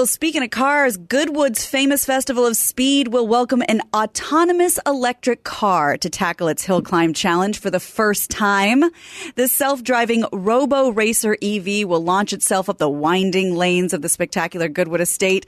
Well, speaking of cars, Goodwood's famous Festival of Speed will welcome an autonomous electric car to tackle its hill climb challenge for the first time. The self-driving Robo Racer EV will launch itself up the winding lanes of the spectacular Goodwood estate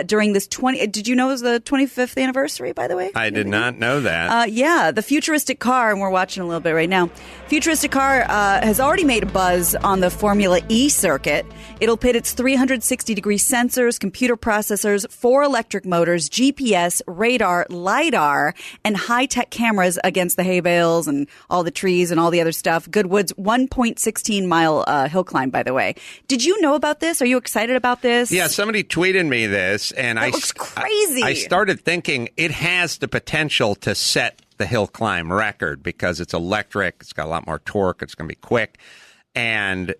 during this Did you know it was the 25th anniversary, by the way? I did not know that. Yeah, the futuristic car, and we're watching a little bit right now. Futuristic car has already made a buzz on the Formula E circuit. It'll pit its 360-degree sensors, computer processors, 4 electric motors, GPS, radar, LiDAR, and high-tech cameras against the hay bales and all the trees and all the other stuff. Goodwood's 1.16-mile hill climb, by the way. Did you know about this? Are you excited about this? Yeah, somebody tweeted me this, and that looks crazy. I started thinking it has the potential to set the hill climb record because it's electric, it's got a lot more torque, it's going to be quick, and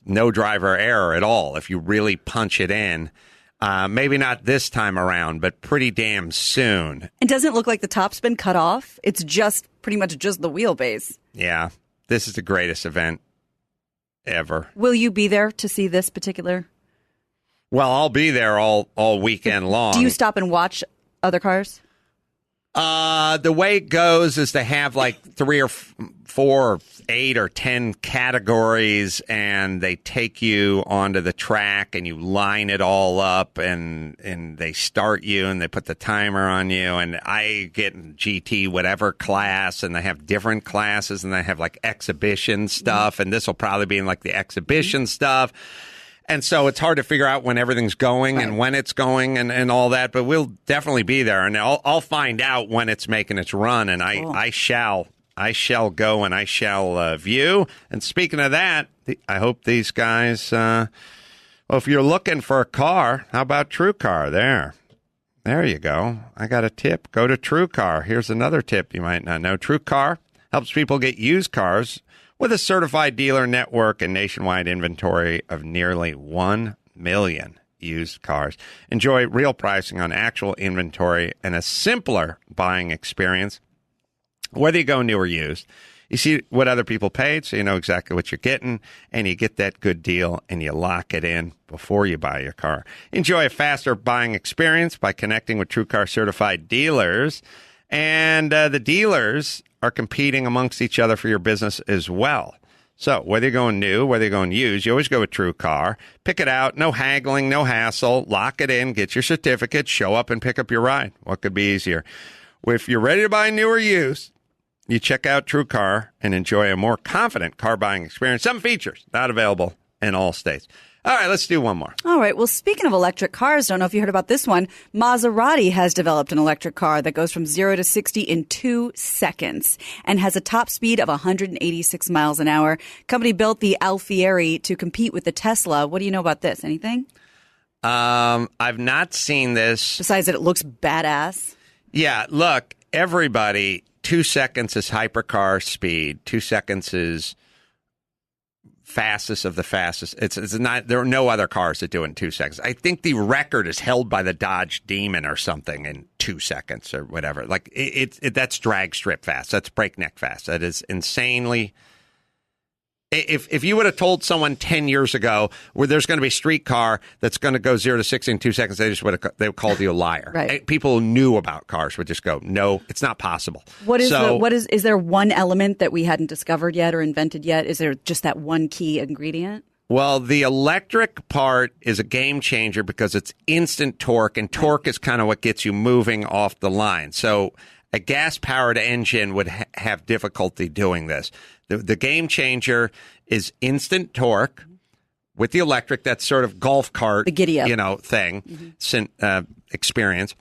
no driver error at all if you really punch it in. Maybe not this time around, but pretty damn soon. It doesn't look like the top's been cut off. It's just pretty much just the wheelbase. Yeah, this is the greatest event ever. Will you be there to see this particular? Well, I'll be there all weekend long. Do you stop and watch other cars? The way it goes is they have like 3 or 4 or 8 or 10 categories, and they take you onto the track and you line it all up, and they start you and they put the timer on you, and I get in GT whatever class, and they have different classes, and they have like exhibition stuff, and this will probably be in like the exhibition stuff. And so it's hard to figure out when everything's going and when it's going and all that. But we'll definitely be there, and I'll find out when it's making its run, and I shall go and I shall view. And speaking of that, I hope these guys. Well, if you're looking for a car, how about TrueCar? There you go. I got a tip. Go to TrueCar. Here's another tip you might not know. TrueCar helps people get used cars with a certified dealer network and nationwide inventory of nearly 1 million used cars. Enjoy real pricing on actual inventory and a simpler buying experience. Whether you go new or used, you see what other people paid, so you know exactly what you're getting, and you get that good deal, and you lock it in before you buy your car. Enjoy a faster buying experience by connecting with TrueCar certified dealers, and the dealers are competing amongst each other for your business as well. So whether you're going new, whether you're going used, you always go with TrueCar. Pick it out. No haggling, no hassle. Lock it in. Get your certificate. Show up and pick up your ride. What could be easier? If you're ready to buy new or used, you check out TrueCar and enjoy a more confident car buying experience. Some features not available in all states. All right, let's do one more. All right. Well, speaking of electric cars, don't know if you heard about this one. Maserati has developed an electric car that goes from 0 to 60 in 2 seconds and has a top speed of 186 miles an hour. Company built the Alfieri to compete with the Tesla. What do you know about this? Anything? I've not seen this. Besides that it looks badass. Yeah, look, everybody, 2 seconds is hypercar speed. 2 seconds is fastest of the fastest. It's not. There are no other cars that do it in 2 seconds. I think the record is held by the Dodge Demon or something in 2 seconds or whatever. Like that's drag strip fast. That's breakneck fast. That is insanely. If you would have told someone 10 years ago where there's going to be a street car that's going to go 0 to 60 in 2 seconds, they would have called you a liar. Right. People who knew about cars would just go, no, it's not possible. Is there one element that we hadn't discovered yet or invented yet? Is there just that one key ingredient? Well, the electric part is a game changer because it's instant torque, and torque is kind of what gets you moving off the line. So a gas-powered engine would have difficulty doing this. The game changer is instant torque with the electric. That's sort of golf cart, the giddy-up, thing, experience.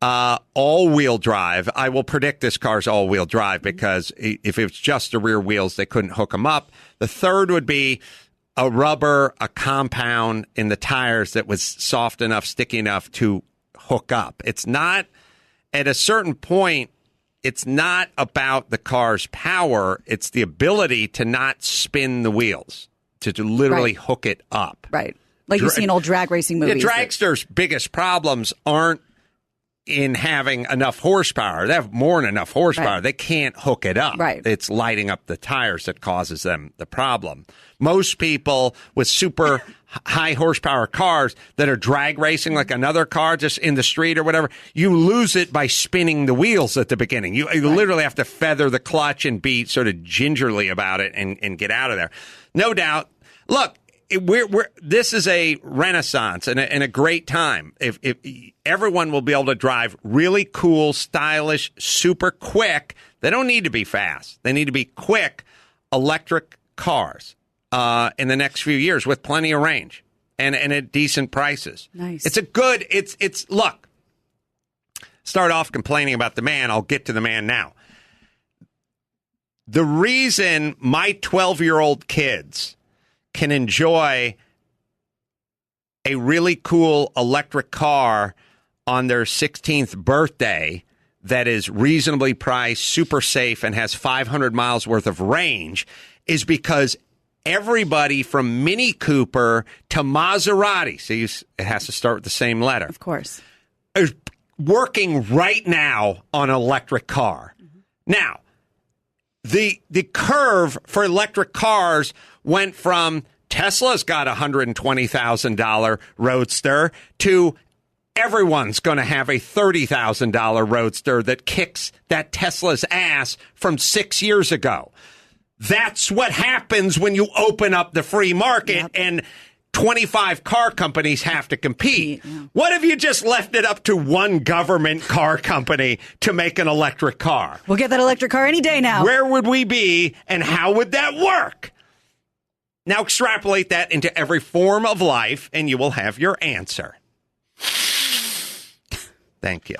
All-wheel drive. I will predict this car's all-wheel drive because if it's just the rear wheels, they couldn't hook them up. The third would be a compound in the tires that was soft enough, sticky enough to hook up. It's not, at a certain point, it's not about the car's power. It's the ability to not spin the wheels, to literally hook it up. Right. Like you see in old drag racing movies. The dragsters' biggest problems aren't in having enough horsepower. They have more than enough horsepower. Right. They can't hook it up. Right. It's lighting up the tires that causes them the problem. Most people with super high horsepower cars that are drag racing like another car just in the street or whatever, you lose it by spinning the wheels at the beginning. You literally have to feather the clutch and be sort of gingerly about it and get out of there. No doubt. Look, this is a renaissance and a great time. If everyone will be able to drive really cool, stylish, super quick. They don't need to be fast. They need to be quick electric cars in the next few years with plenty of range and at decent prices. Nice. It's look. Start off complaining about the man. I'll get to the man now. The reason my 12-year-old kids can enjoy a really cool electric car on their 16th birthday that is reasonably priced, super safe, and has 500 miles worth of range is because everybody from Mini Cooper to Maserati, see, it has to start with the same letter. Of course. Is working right now on an electric car. Mm-hmm. Now, the curve for electric cars went from Tesla's got a $120,000 Roadster to everyone's going to have a $30,000 Roadster that kicks that Tesla's ass from 6 years ago. That's what happens when you open up the free market and 25 car companies have to compete. Yeah. What if you just left it up to one government car company to make an electric car? We'll get that electric car any day now. Where would we be and how would that work? Now extrapolate that into every form of life and you will have your answer. Thank you.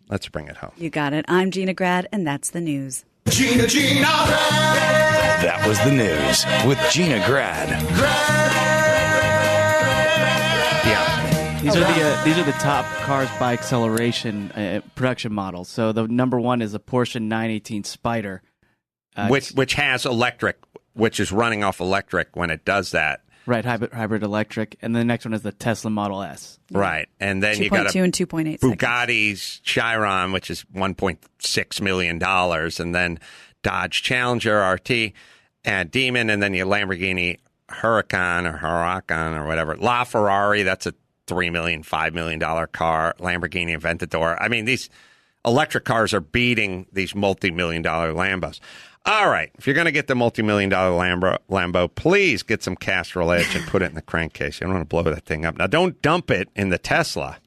Let's bring it home. You got it. I'm Gina Grad, and that's the news. Gina Grad. That was the news with Gina Grad. Yeah. These are the top cars by acceleration production models. So the number one is a Porsche 918 Spyder, which has electric, which is running off electric when it does that. Right, hybrid electric, and the next one is the Tesla Model S. Yeah. Right, and then you got 2.2 and 2.8 Bugatti's Chiron, which is $1.6 million, and then Dodge Challenger RT, and Demon, and then your Lamborghini Huracan or whatever. LaFerrari, that's a $3 million, $5 million car. Lamborghini Aventador. I mean, these electric cars are beating these multi-million-dollar Lambos. All right, if you're going to get the multi-million-dollar Lambo, please get some Castrol Edge and put it in the crankcase. You don't want to blow that thing up. Now, don't dump it in the Tesla.